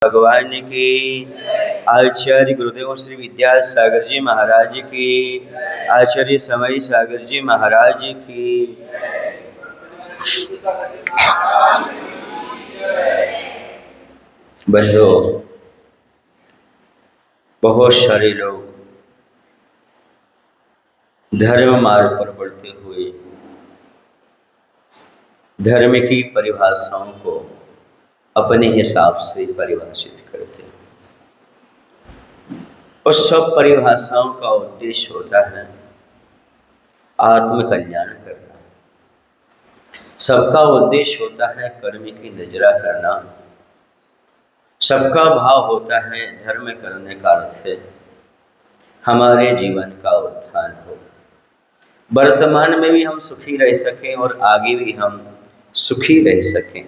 भगवान की। आचार्य गुरुदेव श्री विद्यासागर जी महाराज की। आचार्य समय सागर जी महाराज की। बंधु, बहुत सारे लोग धर्म मार्ग पर बढ़ते हुए धर्म की परिभाषाओं को अपने हिसाब से परिभाषित करते हैं। उस सब परिभाषाओं का उद्देश्य होता है आत्म कल्याण करना। सबका उद्देश्य होता है कर्म की नजरा करना। सबका भाव होता है धर्म करने का अर्थ है हमारे जीवन का उत्थान हो, वर्तमान में भी हम सुखी रह सकें और आगे भी हम सुखी रह सकें।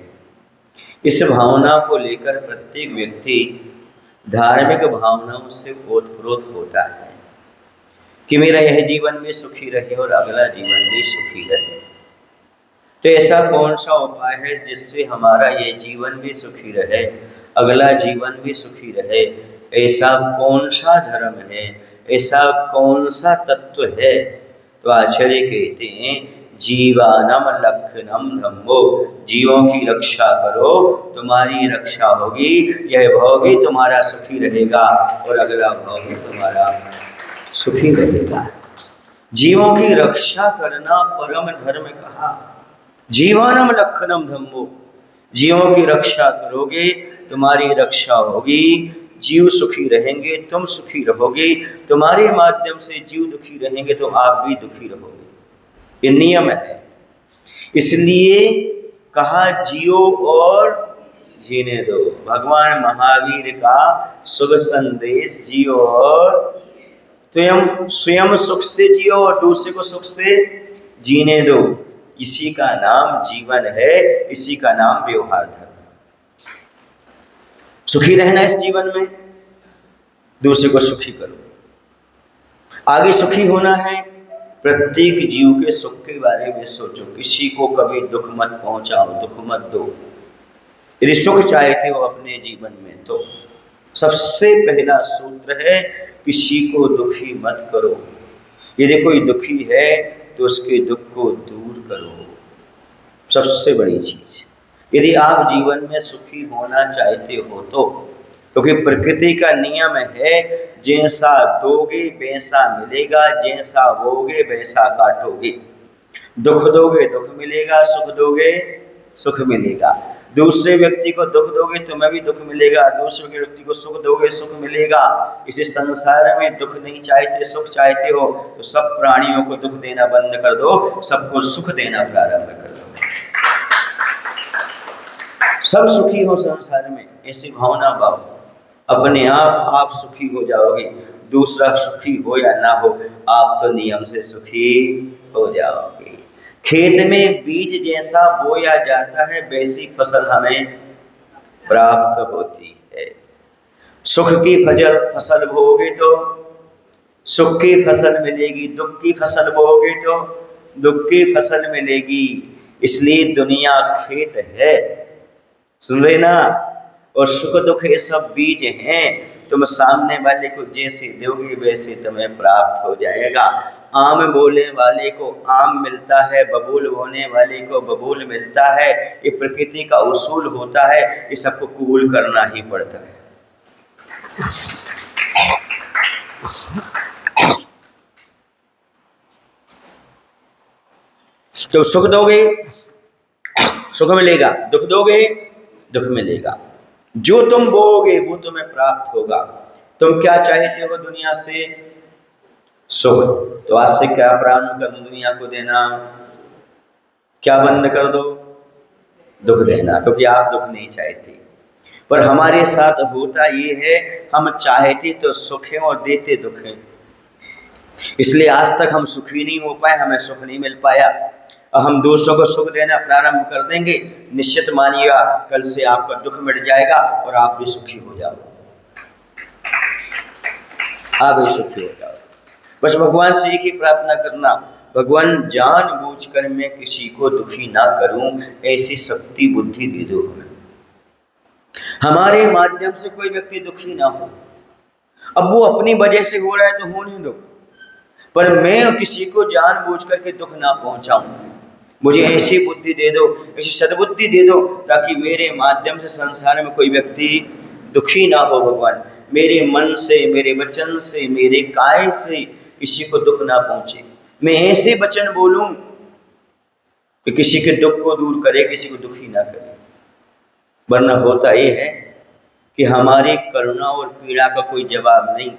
इस भावना को लेकर प्रत्येक व्यक्ति धार्मिक भावनाओं से ओतप्रोत होता है कि मेरा यह जीवन भी सुखी रहे और अगला जीवन भी सुखी रहे। तो ऐसा कौन सा उपाय है जिससे हमारा यह जीवन भी सुखी रहे, अगला जीवन भी सुखी रहे? ऐसा कौन सा धर्म है, ऐसा कौन सा तत्व है? तो आचार्य कहते हैं जीवानम लक्षणम धम्मो, जीवों की रक्षा करो, तुम्हारी रक्षा होगी, यह भाव भी तुम्हारा सुखी रहेगा और अगला भाव भी तुम्हारा सुखी रहेगा। जीवों की रक्षा करना परम धर्म कहा। जीवानम लक्षणम धम्मो, जीवों की रक्षा करोगे, तुम्हारी रक्षा होगी, जीव सुखी रहेंगे, तुम सुखी रहोगे, तुम्हारे माध्यम से जीव दुखी रहेंगे तो आप भी दुखी रहोगे। ये नियम है। इसलिए कहा जियो और जीने दो। भगवान महावीर का शुभ संदेश जियो और स्वयं सुख से जियो और दूसरे को सुख से जीने दो। इसी का नाम जीवन है, इसी का नाम व्यवहार धर्म। सुखी रहना इस जीवन में, दूसरे को सुखी करो। आगे सुखी होना है, प्रत्येक जीव के सुख के बारे में सोचो। किसी को कभी दुख मत पहुंचाओ, दुख मत दो। यदि सुख चाहते हो अपने जीवन में तो सबसे पहला सूत्र है किसी को दुखी मत करो। यदि कोई दुखी है तो उसके दुख को दूर करो, सबसे बड़ी चीज। यदि आप जीवन में सुखी होना चाहते हो तो, क्योंकि प्रकृति का नियम है जैसा दोगे वैसा मिलेगा, जैसा बोगे वैसा काटोगे। दुख दोगे दुख मिलेगा, सुख दोगे सुख मिलेगा। दूसरे व्यक्ति को दुख दोगे तुम्हें भी दुख मिलेगा, दूसरे व्यक्ति को सुख दोगे सुख मिलेगा। इसी संसार में दुख नहीं चाहते सुख चाहते हो तो सब प्राणियों को दुख देना बंद कर दो, सबको सुख देना प्रारंभ कर दो। सब सुखी हो संसार में, ऐसी भावना भाव, अपने आप सुखी हो जाओगे। दूसरा सुखी हो या ना हो, आप तो नियम से सुखी हो जाओगे। खेत में बीज जैसा बोया जाता है वैसी फसल हमें प्राप्त होती है। सुख की फसल बोओगे तो सुख की फसल मिलेगी, दुख की फसल बोओगे तो दुख की फसल मिलेगी। इसलिए दुनिया खेत है, सुन रहे ना? और सुख दुख ये सब बीज हैं, तुम सामने वाले को जैसे दोगे वैसे तुम्हें प्राप्त हो जाएगा। आम बोले वाले को आम मिलता है, बबूल बोने वाले को बबूल मिलता है। ये प्रकृति का उसूल होता है, ये सबको कबूल करना ही पड़ता है। तो सुख दोगे सुख मिलेगा, दुख दोगे दुख मिलेगा। जो तुम बोओगे वो तुम्हें प्राप्त होगा। तुम क्या चाहते हो दुनिया से? सुख। तो आज से क्या प्रारंभ कर दो दुनिया को देना? क्या बंद कर दो? दुख देना, क्योंकि आप दुख नहीं चाहते। पर हमारे साथ होता ये है, हम चाहते तो सुख है और देते दुख है। इसलिए आज तक हम सुखी नहीं हो पाए, हमें सुख नहीं मिल पाया। हम दूसरों को सुख देना प्रारंभ कर देंगे, निश्चित मानिएगा कल से आपका दुख मिट जाएगा और आप भी सुखी हो जाओगे। आप भी सुखी हो जाओगे। बस भगवान से एक ही प्रार्थना करना, भगवान जानबूझकर मैं किसी को दुखी ना करूं, ऐसी शक्ति बुद्धि दे दो हमें। हमारे माध्यम से कोई व्यक्ति दुखी ना हो। अब वो अपनी वजह से हो रहा है तो होने दो, पर मैं किसी को जानबूझ करके दुख ना पहुंचाऊं। मुझे ऐसी बुद्धि दे दो, ऐसी सद्बुद्धि दे दो, ताकि मेरे माध्यम से संसार में कोई व्यक्ति दुखी ना हो। भगवान, मेरे मन से, मेरे वचन से, मेरे काय से किसी को दुख ना पहुंचे। मैं ऐसे वचन बोलूं कि किसी के दुख को दूर करे, किसी को दुखी ना करे। वरना होता ये है कि हमारी करुणा और पीड़ा का कोई जवाब नहीं।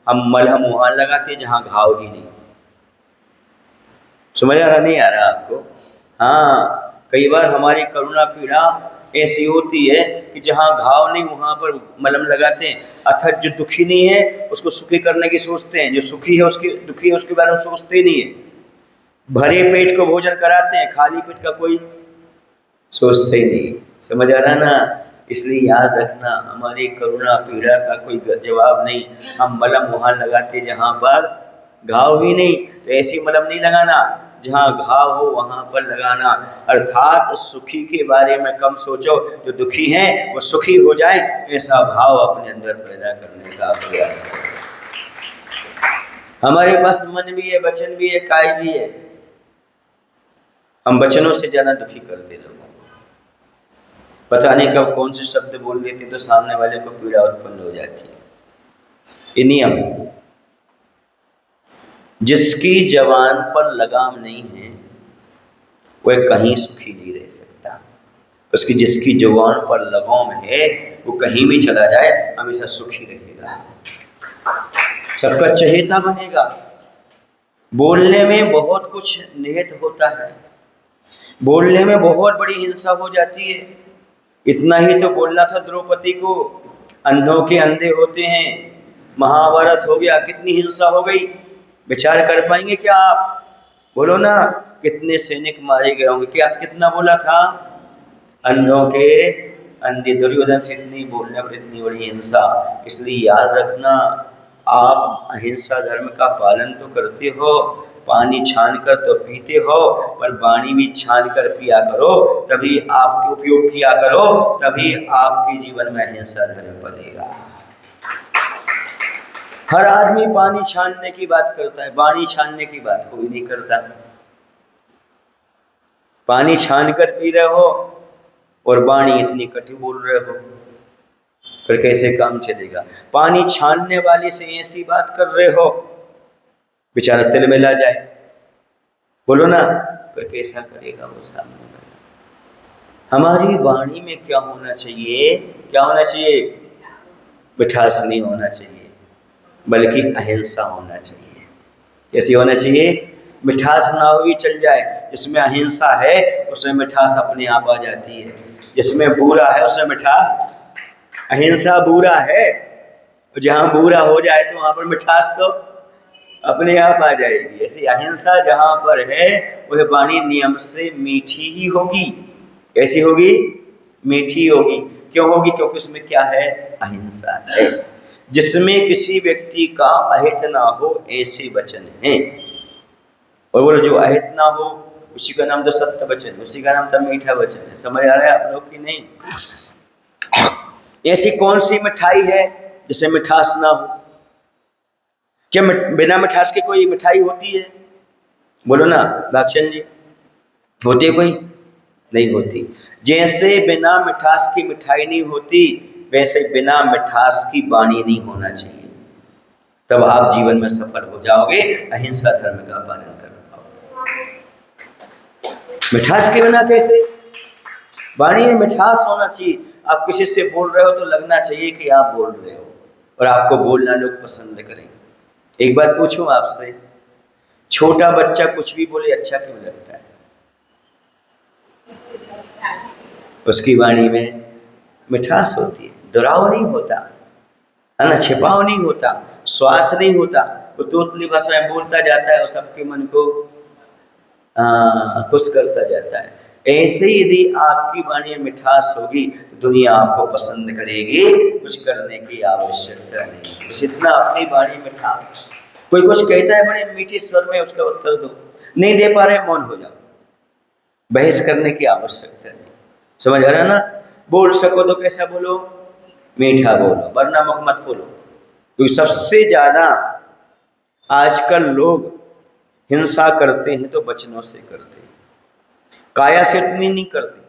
हम मलहम वहां लगाते जहां घाव ही नहीं। समझ आ रहा, नहीं आ रहा आपको? हाँ, कई बार हमारी करुणा पीड़ा ऐसी होती है कि जहाँ घाव नहीं वहाँ पर मलहम लगाते हैं। अर्थात जो दुखी नहीं है उसको सुखी करने की सोचते हैं, जो सुखी है उसके दुखी है उसके बारे में सोचते ही नहीं है। भरे पेट को भोजन कराते हैं, खाली पेट का कोई सोचते ही नहीं। समझ आ रहा ना? इसलिए याद रखना, हमारी करुणा पीड़ा का कोई जवाब नहीं। हम मलहम वहाँ लगाते जहाँ पर घाव ही नहीं। तो ऐसी मलहम नहीं लगाना, जहाँ घाव हो वहाँ पर लगाना। अर्थात सुखी के बारे में कम सोचो, जो दुखी हैं वो सुखी हो जाए, ऐसा भाव अपने अंदर पैदा करने का प्रयास करो। हमारे पास मन भी है, वचन भी है, काय भी है। हम वचनों से ज़्यादा दुखी करते लोगों को। पता नहीं कब कौन से शब्द बोल देते तो सामने वाले को पीड़ा उत्पन्न हो जाती है। ये नियम, जिसकी जवान पर लगाम नहीं है वह कहीं सुखी नहीं रह सकता। उसकी जिसकी जवान पर लगाम है वो कहीं भी चला जाए हमेशा सुखी रहेगा, सबका चहेता बनेगा। बोलने में बहुत कुछ निहित होता है, बोलने में बहुत बड़ी हिंसा हो जाती है। इतना ही तो बोलना था द्रौपदी को, अंधों के अंधे होते हैं। महाभारत हो गया, कितनी हिंसा हो गई। विचार कर पाएंगे क्या आप? बोलो ना, कितने सैनिक मारे गए होंगे। क्या कितना बोला था? अंधों के अंधे। दुर्योधन से इतनी बोलने पर इतनी बड़ी हिंसा। इसलिए याद रखना, आप अहिंसा धर्म का पालन तो करते हो, पानी छान कर तो पीते हो, पर पानी भी छान कर पिया करो, तभी आपके उपयोग किया करो, तभी आपके जीवन में अहिंसा धर्म पलेगा। हर आदमी पानी छानने की बात करता है, वाणी छानने की बात कोई नहीं करता। पानी छान कर पी रहे हो और वाणी इतनी कटु बोल रहे हो, फिर कैसे काम चलेगा? पानी छानने वाले से ऐसी बात कर रहे हो, बेचारा तिल में ला जाए, बोलो ना, फिर कैसा करेगा वो सामने वाला? हमारी वाणी में क्या होना चाहिए? क्या होना चाहिए? मिठास नहीं होना चाहिए, बल्कि अहिंसा होना चाहिए। कैसी होना चाहिए? मिठास ना हुई चल जाए, जिसमें अहिंसा है उसमें मिठास अपने आप आ जाती है। जिसमें बुरा है उसमें मिठास, अहिंसा बुरा है, जहाँ बुरा हो जाए तो वहाँ पर मिठास तो अपने आप आ जाएगी। ऐसी अहिंसा जहाँ पर है वह वाणी नियम से मीठी ही होगी। कैसी होगी? मीठी होगी। क्यों होगी? क्योंकि उसमें क्या है? अहिंसा है। जिसमें किसी व्यक्ति का अहित ना हो ऐसे वचन हैं। और वो जो अहित ना हो उसी का नाम तो सत्य वचन, उसी का नाम तो मीठा वचन है। समझ आ रहा है आप लोग की नहीं? ऐसी कौन सी मिठाई है जिसे मिठास ना हो? क्या बिना मिठास के कोई मिठाई होती है? बोलो ना भागचंद जी, होती है कोई? नहीं होती। जैसे बिना मिठास की मिठाई नहीं होती, वैसे बिना मिठास की वाणी नहीं होना चाहिए। तब आप जीवन में सफल हो जाओगे, अहिंसा धर्म का पालन कर पाओगे। मिठास के बिना कैसे? वाणी में मिठास होना चाहिए। आप किसी से बोल रहे हो तो लगना चाहिए कि आप बोल रहे हो, और आपको बोलना लोग पसंद करें। एक बात पूछूं आपसे, छोटा बच्चा कुछ भी बोले अच्छा क्यों लगता है? उसकी वाणी में मिठास होती है, दुराव नहीं होता है ना, छिपाव नहीं होता, स्वार्थ नहीं होता। वो तोतली भाषा में बोलता जाता है और सबके मन को खुश करता जाता है। ऐसे ही यदि आपकी वाणी में मिठास होगी तो दुनिया आपको पसंद करेगी, कुछ करने की आवश्यकता नहीं। बस इतना अपनी वाणी में मिठास। कोई कुछ कहता है बड़े मीठे स्वर में, उसका उत्तर दो। नहीं दे पा रहे, मौन हो जाओ, बहस करने की आवश्यकता नहीं। समझ आ रहा है ना? बोल सको तो कैसा बोलो, मीठा बोलो, वरना मुख मत खोलो। क्योंकि सबसे ज्यादा आजकल लोग हिंसा करते हैं तो वचनों से करते हैं, काया से उतनी नहीं करते,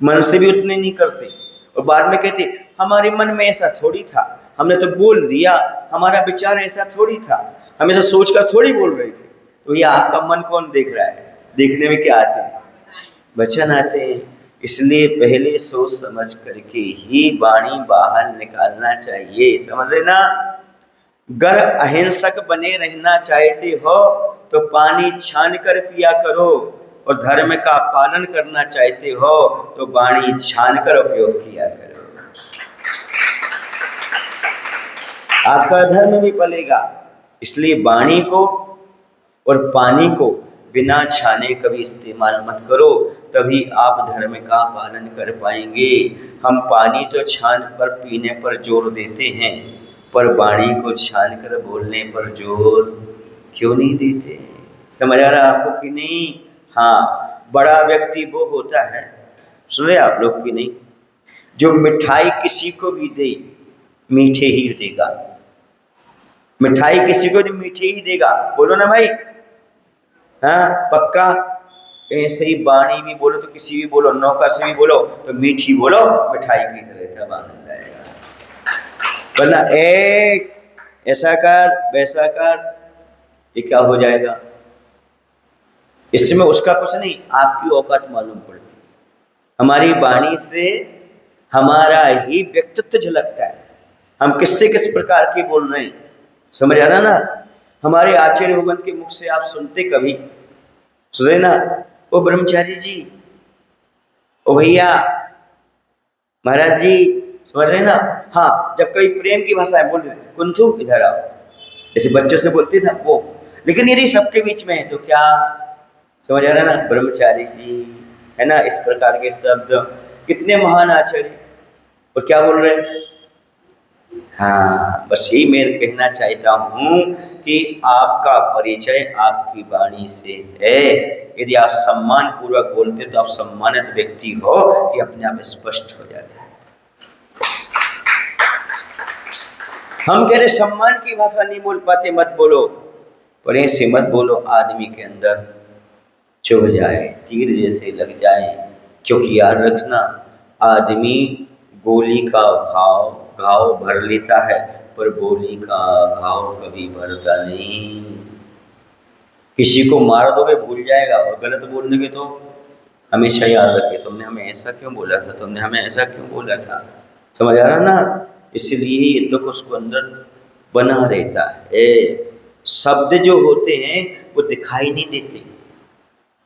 मन से भी उतनी नहीं करते। और बाद में कहते हमारे मन में ऐसा थोड़ी था, हमने तो बोल दिया, हमारा विचार ऐसा थोड़ी था, हम ऐसा सोच कर थोड़ी बोल रहे थे। तो ये आपका मन कौन देख रहा है? देखने में क्या आते हैं? वचन आते हैं। इसलिए पहले सोच समझ करके ही वाणी बाहर निकालना चाहिए, समझ रहे ना। गर अहिंसक बने रहना चाहते हो तो पानी छान कर पिया करो, और धर्म का पालन करना चाहते हो तो वाणी छान कर उपयोग किया करो। आपका धर्म भी पलेगा। इसलिए वाणी को और पानी को बिना छाने कभी इस्तेमाल मत करो, तभी आप धर्म का पालन कर पाएंगे। हम पानी तो छान पर पीने पर जोर देते हैं, पर वाणी को छान कर बोलने पर जोर क्यों नहीं देते? समझ आ रहा आपको कि नहीं? हाँ, बड़ा व्यक्ति वो होता है, सुन रहे आप लोग कि नहीं, जो मिठाई किसी को भी दे मीठे ही देगा। मिठाई किसी को भी मीठे ही देगा, बोलो ना भाई। हाँ पक्का। ऐसे ही वाणी भी बोलो तो किसी भी बोलो, नौकर से भी बोलो तो मीठी बोलो, मिठाई की तरह था बांध जाएगा। वरना एक ऐसा कर वैसा कर, ये क्या हो जाएगा? इसमें उसका कुछ नहीं, आपकी औकात मालूम पड़ती। हमारी वाणी से हमारा ही व्यक्तित्व झलकता है, हम किससे किस प्रकार के बोल रहे हैं, समझ आ रहा ना। हमारे आचार्य भगवान के मुख से आप सुनते कभी, सुने ना, ओ ब्रह्मचारी जी, ओ भैया, महाराज जी, समझ रहे ना। हाँ, जब कभी प्रेम की भाषा बोल देते कुंथू इधर आओ, जैसे बच्चों से बोलते थे वो। लेकिन यदि सबके बीच में है तो क्या, समझ आ रहा ना, ब्रह्मचारी जी, है ना, इस प्रकार के शब्द। कितने महान आचार्य, और क्या बोल रहे हैं? हाँ, बस यही मैं कहना चाहता हूँ कि आपका परिचय आपकी वाणी से है। यदि आप सम्मान पूर्वक बोलते तो आप सम्मानित व्यक्ति हो, ये अपने आप स्पष्ट हो जाता है। हम कह रहे सम्मान की भाषा नहीं बोल पाते, मत बोलो, पर ऐसे मत बोलो आदमी के अंदर चुभ जाए, तीर जैसे लग जाए। क्योंकि याद रखना, आदमी गोली का घाव भर लेता है, पर बोली का घाव कभी भरता नहीं। किसी को मार दोगे भूल जाएगा, और गलत बोल दोगे तो हमेशा याद रखे, तुमने हमें ऐसा क्यों बोला था, तुमने हमें ऐसा क्यों बोला था। समझ आ रहा ना। इसलिए ये दुख उसको अंदर बना रहता है। शब्द जो होते हैं वो दिखाई नहीं देते,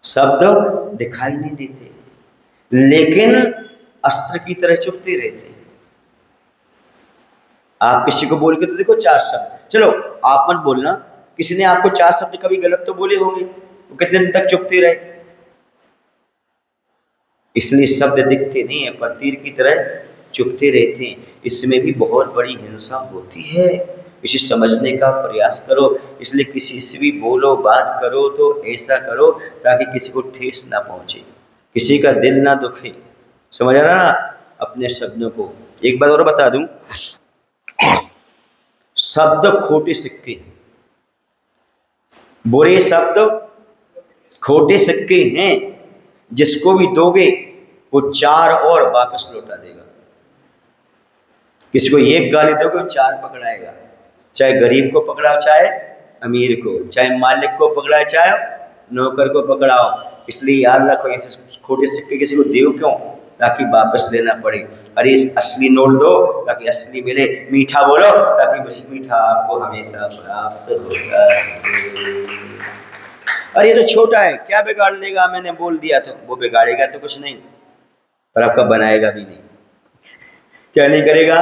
शब्द दिखाई नहीं देते, लेकिन अस्त्र की तरह चुभते रहते हैं। आप किसी को बोल के तो देखो 4 शब्द, चलो आप मत बोलना, किसी ने आपको 4 शब्द कभी गलत तो बोले होंगे, वो कितने दिन तक चुभते रहे। इसलिए शब्द दिखते नहीं है, पर तीर की तरह चुभते रहते हैं। इसमें भी बहुत बड़ी हिंसा होती है, इसे समझने का प्रयास करो। इसलिए किसी से भी बोलो, बात करो तो ऐसा करो ताकि किसी को ठेस ना पहुंचे, किसी का दिल ना दुखे। समझ आ रहा ना। अपने शब्दों को एक बात और बता दूं, शब्द खोटे सिक्के, बुरे शब्द खोटे सिक्के हैं। जिसको भी दोगे वो 4 और वापस लौटा देगा। किसी को एक गाली दोगे वो 4 पकड़ाएगा, चाहे गरीब को पकड़ाओ चाहे अमीर को, चाहे मालिक को पकड़ाओ चाहे नौकर को पकड़ाओ। इसलिए याद रखो, ऐसे खोटे सिक्के किसी को दो क्यों, ताकि वापस लेना पड़े। अरे असली नोट दो ताकि असली मिले, मीठा बोलो ताकि मीठा आपको हमेशा प्राप्त होता है। अरे ये तो छोटा है, क्या बिगाड़ लेगा, मैंने बोल दिया तो। वो बिगाड़ेगा तो कुछ नहीं, पर आपका बनाएगा भी नहीं। क्या नहीं करेगा,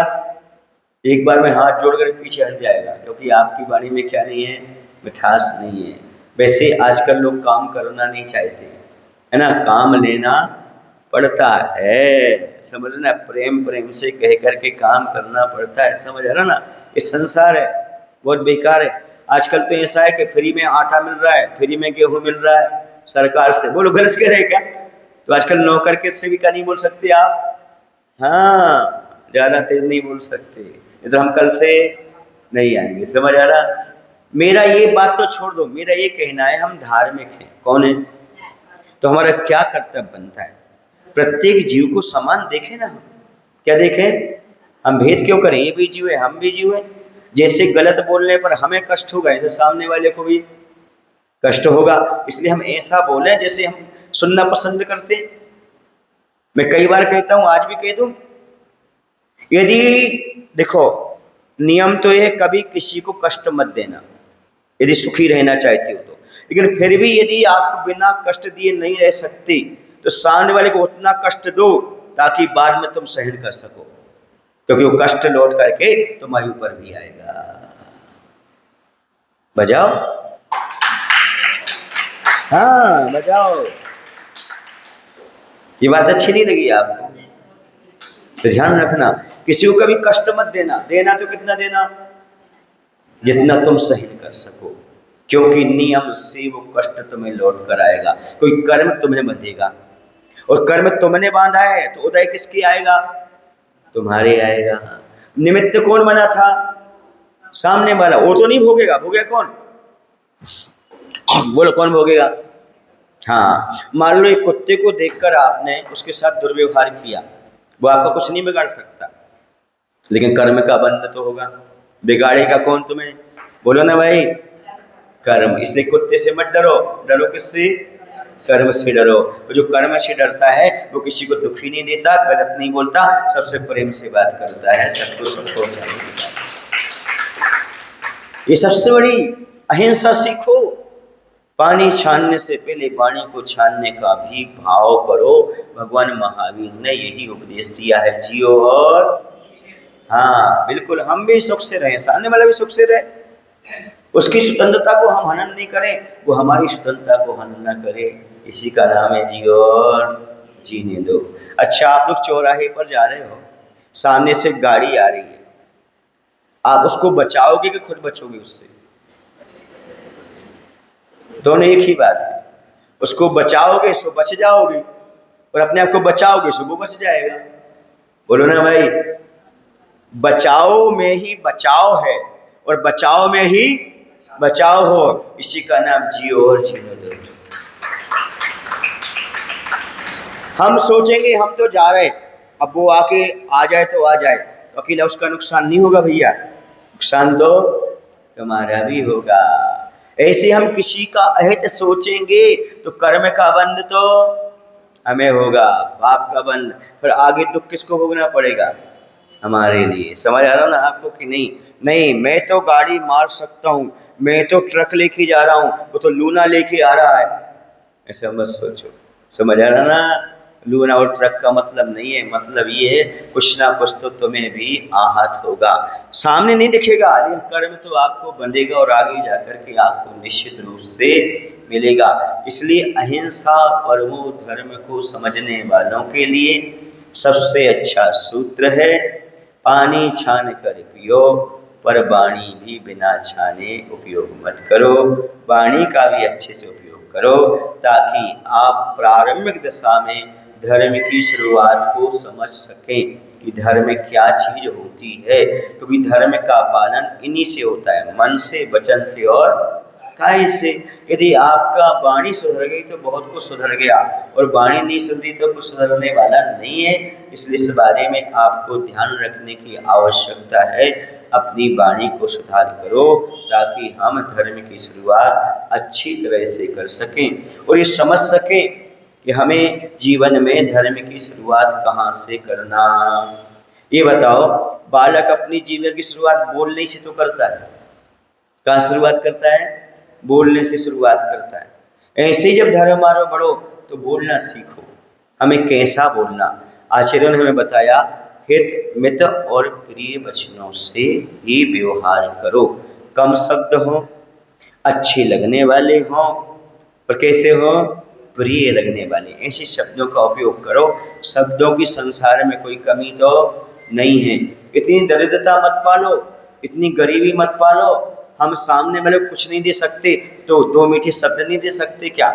एक बार में हाथ जोड़कर पीछे हट जाएगा, क्योंकि आपकी वाणी में क्या नहीं है, मिठास नहीं है। वैसे आजकल लोग काम करना नहीं चाहते, है ना, काम लेना पड़ता है, समझना, प्रेम प्रेम से कह करके काम करना पड़ता है। समझ आ रहा ना। ये संसार है, बहुत बेकार है। आजकल तो ऐसा है कि फ्री में आटा मिल रहा है, फ्री में गेहूं मिल रहा है सरकार से। बोलो गलत कह रहे क्या? तो आजकल नौकर के से भी क्या नहीं बोल सकते आप, हाँ, ज़्यादा तेज नहीं बोल सकते, नहीं तो हम कल से नहीं आएंगे। समझ आ रहा? मेरा ये बात तो छोड़ दो, मेरा ये कहना है हम धार्मिक हैं। कौन है? तो हमारा क्या कर्तव्य बनता है? प्रत्येक जीव को समान देखें ना हम। क्या देखें? हम भेद क्यों करें? ये भी जीव है, हम भी जीव है। जैसे गलत बोलने पर हमें कष्ट होगा, ऐसे सामने वाले को भी कष्ट होगा। इसलिए हम ऐसा बोलें जैसे हम सुनना पसंद करते हैं। मैं कई बार कहता हूँ, आज भी कह दूं, यदि देखो, नियम तो ये कभी किसी को कष्ट मत देना, यदि सुखी रहना चाहते हो तो। लेकिन फिर भी यदि आप बिना कष्ट दिए नहीं रह सकते तो सामने वाले को उतना कष्ट दो ताकि बाद में तुम सहन कर सको, क्योंकि वो कष्ट लौट करके तुम्हारे ऊपर भी आएगा। बजाओ, हाँ बजाओ। ये बात अच्छी नहीं लगी आपको? तो ध्यान रखना, किसी को कभी कष्ट मत देना। देना तो कितना देना? जितना तुम सहन कर सको, क्योंकि नियम से वो कष्ट तुम्हें लौट कर आएगा। कोई कर्म तुम्हें बंधेगा, और कर्म तुमने बांधा है तो उदय किसकी आएगा? तुम्हारे आएगा। निमित्त कौन बना था? सामने वाला। वो तो नहीं भोगेगा, भोगेगा कौन? बोलो कौन भोगेगा? हाँ, मान लो एक कुत्ते को देखकर आपने उसके साथ दुर्व्यवहार किया, वो आपका कुछ नहीं बिगाड़ सकता, लेकिन कर्म का बंध तो होगा। बिगाड़ेगा कौन तुम्हें? बोलो ना भाई, कर्म। इसलिए कुत्ते से मत डरो। डरो किससे? कर्म से डरो। जो कर्म से डरता है वो किसी को दुखी नहीं देता, गलत नहीं बोलता, सबसे प्रेम से बात करता है, सबको सबको चाहिए। ये सबसे बड़ी अहिंसा सीखो। पानी छानने से पहले पानी को छानने का भी भाव करो। भगवान महावीर ने यही उपदेश दिया है, जियो और हाँ बिल्कुल, हम भी सुख से रहें, सामने वाला भी सुख से रहे। उसकी स्वतंत्रता को हम हनन नहीं करें, वो हमारी स्वतंत्रता को हनन न करे। इसी का नाम है जियो और जीने दो। अच्छा, आप लोग चौराहे पर जा रहे हो, सामने से गाड़ी आ रही है, आप उसको बचाओगे कि खुद बचोगे उससे? दोनों एक ही बात है। उसको बचाओगे सो बच जाओगे, और अपने आप को बचाओगे सो वो बच जाएगा। बोलो ना भाई, बचाओ में ही बचाव है, और बचाओ में ही बचाव हो। इसी का नाम जियो और जीने दो। हम सोचेंगे हम तो जा रहे, अब वो आके आ जाए तो आ जाए, तो अकेला उसका नुकसान नहीं होगा भैया, नुकसान तो तुम्हारा भी होगा। ऐसे हम किसी का अहित सोचेंगे तो कर्म का बंध तो हमें होगा, पाप का बंध। फिर आगे दुख किसको भोगना पड़ेगा? हमारे लिए। समझ आ रहा ना आपको कि नहीं? नहीं, मैं तो गाड़ी मार सकता हूँ, मैं तो ट्रक लेके जा रहा हूँ, वो तो लूना लेके आ रहा है, ऐसा मत सोचो। समझ आ रहा ना? लूना और ट्रक का मतलब नहीं है, मतलब ये है कुछ ना कुछ तो तुम्हें भी आहत होगा, सामने नहीं दिखेगा, लेकिन कर्म तो आपको बंधेगा और आगे जाकर के आपको निश्चित रूप से मिलेगा। इसलिए अहिंसा परमो धर्म को समझने वालों के लिए सबसे अच्छा सूत्र है, पानी छान कर पियो पर वाणी भी बिना छाने उपयोग मत करो। वाणी का भी अच्छे से उपयोग करो, ताकि आप प्रारंभिक दशा में धर्म की शुरुआत को समझ सकें कि धर्म क्या चीज होती है। क्योंकि धर्म का पालन इन्हीं से होता है, मन से, वचन से और काय से। यदि आपका वाणी सुधर गई तो बहुत कुछ सुधर गया, और वाणी नहीं सुधरी तो कुछ सुधरने वाला नहीं है। इसलिए इस बारे में आपको ध्यान रखने की आवश्यकता है। अपनी वाणी को सुधार करो ताकि हम धर्म की शुरुआत अच्छी तरह से कर सकें और ये समझ सकें कि हमें जीवन में धर्म की शुरुआत कहाँ से करना। ये बताओ, बालक अपनी जीवन की शुरुआत बोलने से तो करता है, कहाँ शुरुआत करता है? बोलने से शुरुआत करता है। ऐसे ही जब धर्म मार्ग बढ़ो तो बोलना सीखो, हमें कैसा बोलना। आचार्यों ने हमें बताया, हित मित और प्रिय वचनों से ही व्यवहार करो, कम शब्द हो, अच्छे लगने वाले हों, और कैसे हो? प्रिय लगने वाले। ऐसे शब्दों का उपयोग करो। शब्दों की संसार में कोई कमी तो नहीं है। इतनी दरिद्रता मत पालो, इतनी गरीबी मत पालो। हम सामने वाले को कुछ नहीं दे सकते तो दो मीठे शब्द नहीं दे सकते क्या?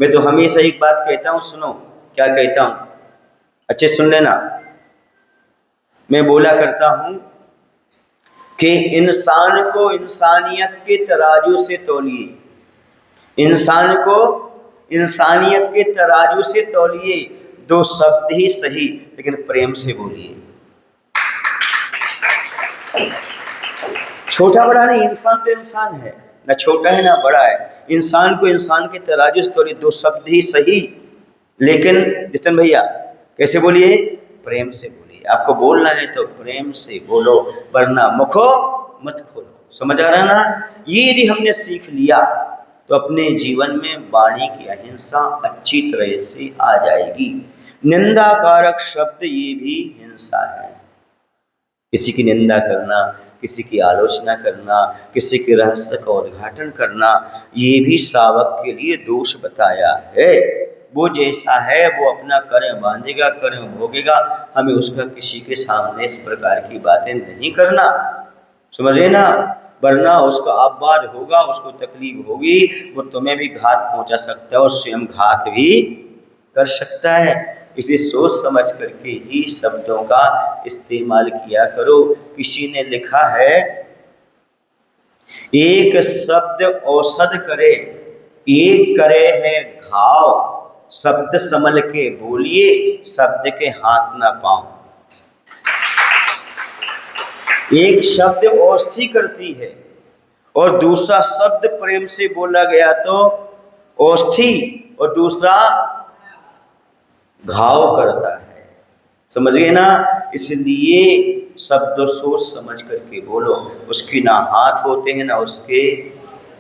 मैं तो हमेशा एक बात कहता हूँ, सुनो क्या कहता हूँ, अच्छे सुन लेना। मैं बोला करता हूं कि इंसान को इंसानियत के तराजू से तौलिए, इंसान को इंसानियत के तराजू से तौलिए, दो शब्द ही सही लेकिन प्रेम से बोलिए। छोटा बड़ा नहीं, इंसान तो इंसान है, ना छोटा है ना बड़ा है। इंसान को इंसान के तराजू से तौलिए, दो शब्द ही सही लेकिन जितन भैया कैसे बोलिए? प्रेम से बोलिए। आपको बोलना है तो प्रेम से बोलो, वरना मुखो मत खोलो। समझ आ रहा है ना? ये यदि हमने सीख लिया तो अपने जीवन में वाणी की अहिंसा अच्छी तरह से आ जाएगी। निंदाकारक शब्द ये भी हिंसा है। किसी की निंदा करना, किसी की आलोचना करना, किसी के रहस्य का उद्घाटन करना, ये भी श्रावक के लिए दोष बताया है। वो जैसा है वो अपना कर्म बांधेगा, कर्म भोगेगा। हमें उसका किसी के सामने इस प्रकार की बातें नहीं करना, समझे ना? वरना उसका अपवाद होगा, उसको तकलीफ होगी, वो तुम्हें भी घात पहुंचा सकता है और स्वयं घात भी कर सकता है। इसे सोच समझ करके ही शब्दों का इस्तेमाल किया करो। किसी ने लिखा है, एक शब्द औषध करे, एक करे है घाव, शब्द संभल के बोलिए, शब्द के हाथ ना पाओ। एक शब्द औषधि करती है और दूसरा शब्द प्रेम से बोला गया तो औषधि और दूसरा घाव करता है। समझ गए ना? इसलिए शब्द सोच समझ करके बोलो। उसके ना हाथ होते हैं ना उसके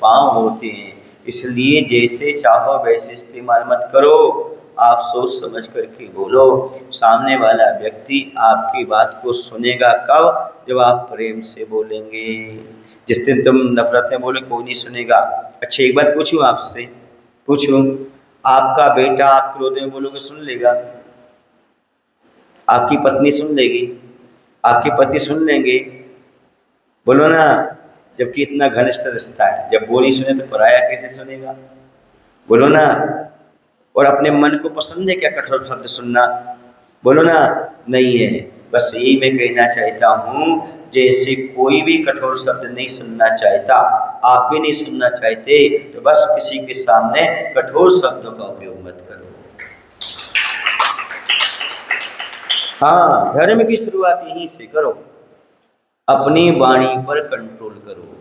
पांव होते हैं, इसलिए जैसे चाहो वैसे इस्तेमाल मत करो। आप सोच समझ करके बोलो। सामने वाला व्यक्ति आपकी बात को सुनेगा कब? जब आप प्रेम से बोलेंगे। जिस दिन तुम नफरत में बोले कोई नहीं सुनेगा। अच्छा एक बात पूछूं आपसे, पूछूं, आपका बेटा आप क्रोध में बोलोगे सुन लेगा? आपकी पत्नी सुन लेगी? आपके पति सुन लेंगे? बोलो ना। जबकि इतना घनिष्ठ रिश्ता है, जब वो नहीं सुने तो पराया कैसे सुनेगा? बोलो ना। और अपने मन को पसंद है क्या कठोर शब्द सुनना? बोलो ना। नहीं है। बस यही मैं कहना चाहता हूँ, जैसे कोई भी कठोर शब्द नहीं सुनना चाहता, आप भी नहीं सुनना चाहते, तो बस किसी के सामने कठोर शब्दों का उपयोग मत करो। हाँ, धर्म की शुरुआत यहीं से करो। अपनी वाणी पर कंट्रोल करो,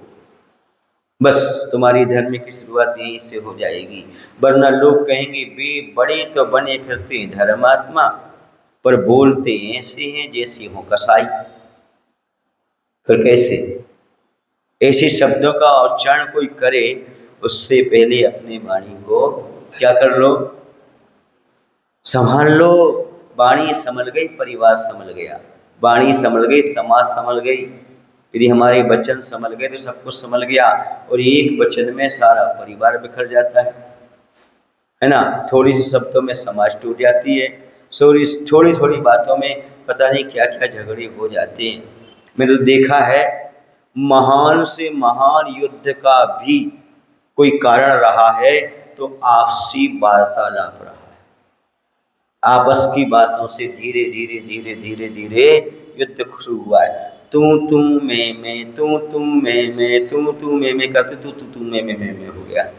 बस तुम्हारी धर्म की शुरुआत यहीं से हो जाएगी। वरना लोग कहेंगे वे बड़े तो बने फिरते हैं धर्मात्मा, पर बोलते ऐसे हैं जैसे हो कसाई। फिर कैसे? ऐसे शब्दों का उच्चारण कोई करे उससे पहले अपने वाणी को क्या कर लो? संभाल लो। वाणी संभल गई, परिवार संभल गया। वाणी संभल गई, समाज संभल गई। यदि हमारे वचन संभल गए तो सब कुछ संभल गया। और एक वचन में सारा परिवार बिखर जाता है ना? थोड़ी सी शब्दों में समाज टूट जाती है। थोड़ी थोड़ी बातों में पता नहीं क्या क्या झगड़े हो जाते हैं। मैंने तो देखा है, महान से महान युद्ध का भी कोई कारण रहा है तो आपसी वार्तालाप रहा है। आपस की बातों से धीरे धीरे धीरे धीरे धीरे युद्ध शुरू हुआ है। तू मैं, तू मैं, तू मैं करते तू मैं हो गया।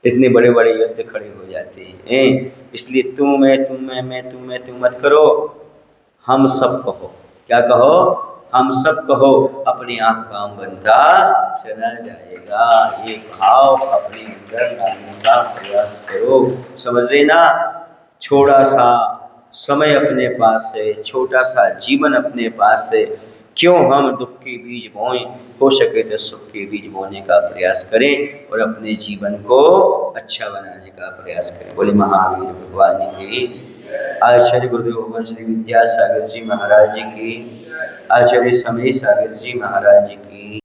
इतने बड़े बड़े युद्ध खड़े हो जाते हैं। इसलिए तू मैं तू मत करो। हम सब कहो। क्या कहो? हम सब कहो, अपने आप काम बनता चला जाएगा। ये भाव अपने अंदर लाने का प्रयास करो। समझ रहे ना? छोटा सा समय अपने पास है, छोटा सा जीवन अपने पास है, क्यों हम दुख के बीज बोएं? हो सके तो सुख के बीज बोने का प्रयास करें और अपने जीवन को अच्छा बनाने का प्रयास करें। बोले महावीर भगवान की, आचार्य गुरुदेव भगवान श्री विद्यासागर जी महाराज जी की, आचार्य समय सागर जी महाराज जी की।